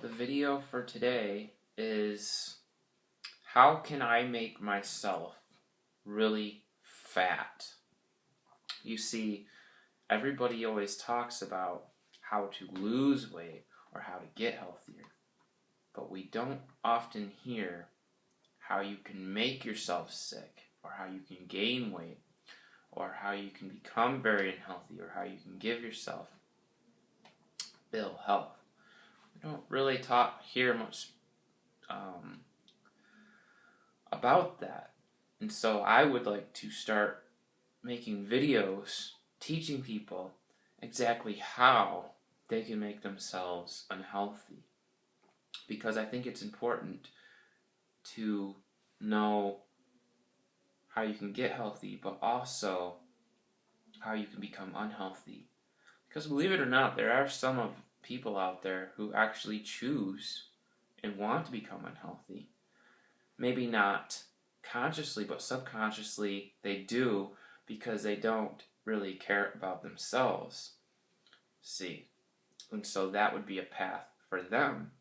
The video for today is how can I make myself really fat? You see, everybody always talks about how to lose weight or how to get healthier, but we don't often hear how you can make yourself sick or how you can gain weight or how you can become very unhealthy or how you can give yourself ill health. We don't really hear much about that. And so I would like to start making videos teaching people exactly how they can make themselves unhealthy. Because I think it's important to know how you can get healthy, but also how you can become unhealthy. Because believe it or not, there are some of people out there who actually choose and want to become unhealthy. Maybe not consciously, but subconsciously they do because they don't really care about themselves. See, and so that would be a path for them,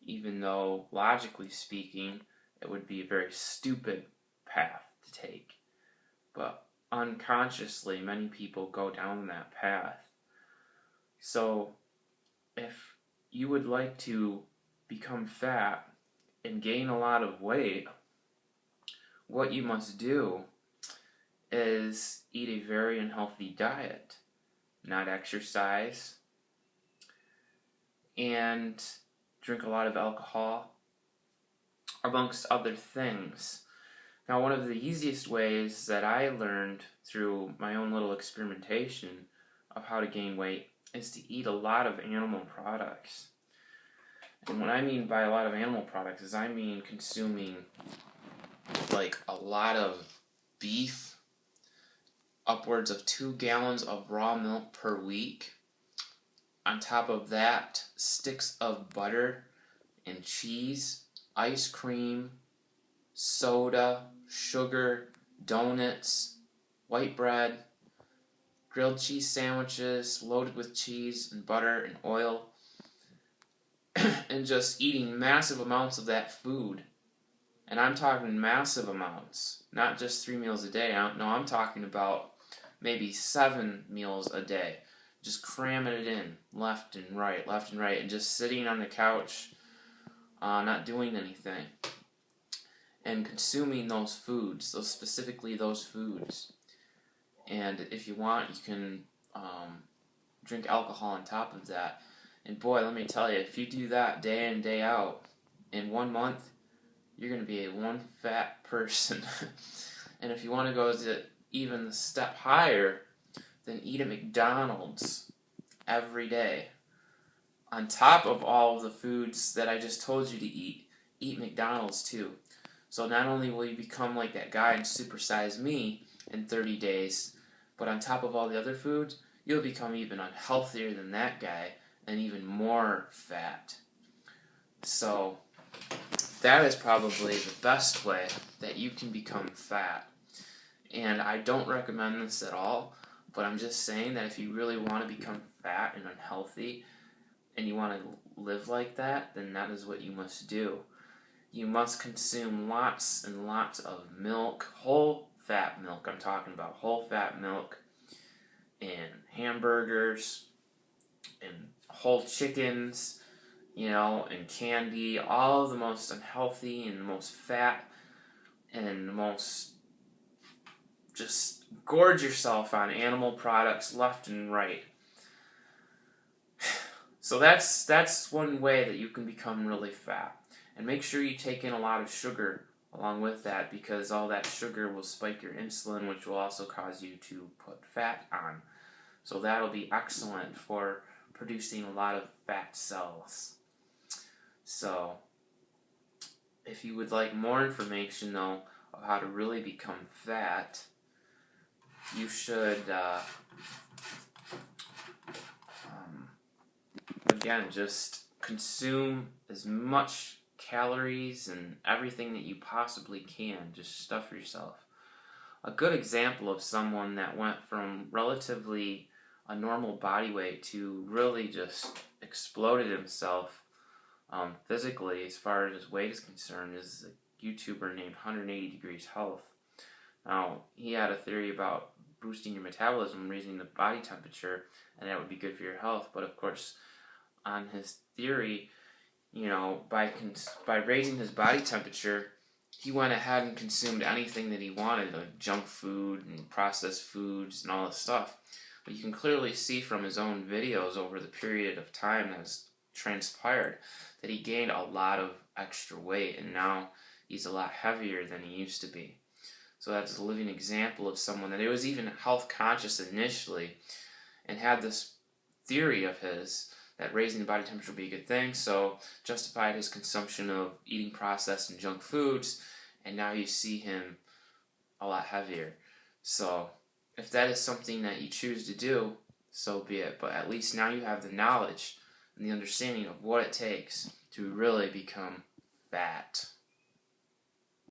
even though logically speaking, it would be a very stupid path to take. But unconsciously, many people go down that path. So, if you would like to become fat and gain a lot of weight, what you must do is eat a very unhealthy diet, not exercise, and drink a lot of alcohol, amongst other things. Now, one of the easiest ways that I learned through my own little experimentation of how to gain weight is to eat a lot of animal products. And what I mean by a lot of animal products is I mean consuming like a lot of beef, upwards of 2 gallons of raw milk per week. On top of that, sticks of butter and cheese, ice cream, soda, sugar, donuts, white bread, grilled cheese sandwiches loaded with cheese and butter and oil, and just eating massive amounts of that food. And I'm talking massive amounts, not just 3 meals a day. I'm talking about maybe 7 meals a day. Just cramming it in, left and right, and just sitting on the couch, not doing anything. And consuming those foods, specifically those foods. And if you want, you can drink alcohol on top of that. And boy, let me tell you, if you do that day in, day out, in 1 month, you're going to be a one fat person. And if you want to go to even a step higher, then eat at McDonald's every day. On top of all of the foods that I just told you to eat McDonald's too. So not only will you become like that guy in Super Size Me in 30 days, but on top of all the other foods, you'll become even unhealthier than that guy and even more fat. So that is probably the best way that you can become fat. And I don't recommend this at all, but I'm just saying that if you really want to become fat and unhealthy and you want to live like that, then that is what you must do. You must consume lots and lots of milk, whole fat milk. I'm talking about whole fat milk and hamburgers and whole chickens, and candy, all of the most unhealthy and the most fat and the most just gorge yourself on animal products left and right. So that's one way that you can become really fat. And make sure you take in a lot of sugar along with that, because all that sugar will spike your insulin, which will also cause you to put fat on. So that'll be excellent for producing a lot of fat cells. So if you would like more information, though, of how to really become fat, you should, again, just consume as much calories and everything that you possibly can. Just stuff yourself. A good example of someone that went from relatively a normal body weight to really just exploded himself physically, as far as his weight is concerned, is a YouTuber named 180 Degrees Health. Now, he had a theory about boosting your metabolism, raising the body temperature, and that would be good for your health. But of course, on his theory, by raising his body temperature, he went ahead and consumed anything that he wanted, like junk food and processed foods and all this stuff. But you can clearly see from his own videos over the period of time that has transpired that he gained a lot of extra weight, and now he's a lot heavier than he used to be. So that's a living example of someone that was even health conscious initially and had this theory of his that raising the body temperature would be a good thing, so justified his consumption of eating processed and junk foods, and now you see him a lot heavier. So if that is something that you choose to do, so be it. But at least now you have the knowledge and the understanding of what it takes to really become